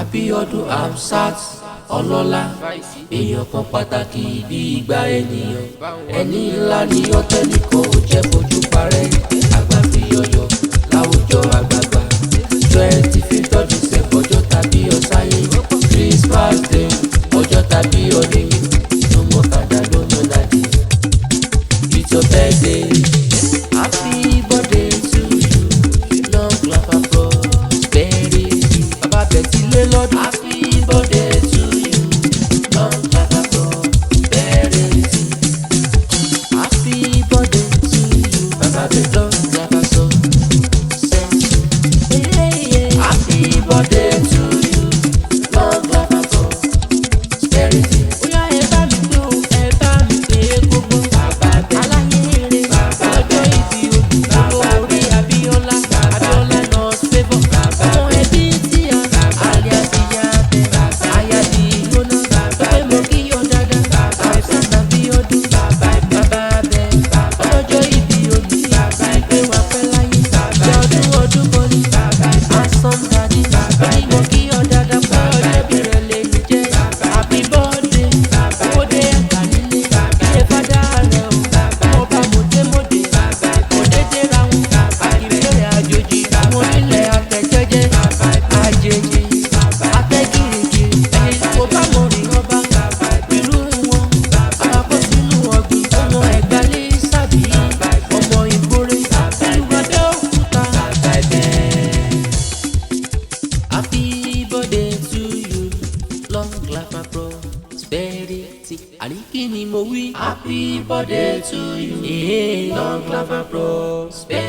Abiodun Hamzat ọlọ́lá èèyàn kan pàtàkì bí ìgbà ènìyàn ẹni ńlá ni ọ̀tẹ́ni kò jẹ́ fojú parẹ́ àgbà fi yọyọ láwùjọ àgbààgbà 25th of December ọjọ́ tàbí ọ̀sáyé Christmas day ọjọ́ tàbí ọ̀nìyàn no more kàdá no more dàdí it's your birthday happy birthday to you long life and prosperity bàbá bẹ̀tí lé lọ́dún happy birthday to you long life and prosperity happy birthday to you bàbá bẹ̀tí long life and success happy birthday to you long life and prosperity. Bóyá ẹ bá mi gbé o ẹ bá mi pè é gbogbo bàbá bẹ̀ aláyèrè ọjọ́ ìbí olùkọ́ orí Abíọ́lá not favour ọmọ ẹbí tí a àlẹ́ àtìyá bẹ̀ àyàdì ìgbóná pé mo kí yọ dáadáa àìsàn tàbí ọdún bàbá bẹ̀ ọlọ́jọ́ ìbí olùkọ́ pé wà pẹ́ láyé ọdún ọdún bọ́lí àsán dàdí ní mo kí yọ dáadáa pé ọjọ́ bí rẹ̀ lè jẹ́ happy birthday Owode Egba nílé ilé fada rẹ̀ o ọba mòdémòdé òdédé ráhùn àkìbẹ̀rẹ̀ àjòjì àwọn onílẹ̀ àtẹ̀jẹ́jẹ́ àjèjì àtẹ̀gìrìgìrì ẹni tó bá mọ̀ rí ọba irú wọn àpapọ̀ sínú ọ̀gbìn ọmọ Ẹ̀gbá lè sàbí ọmọ ìkórè ìlúgbàdé òkúta. Happy birthday to you long life and prosperity àríkì ni mo wí happy birthday to you long life and prosperity.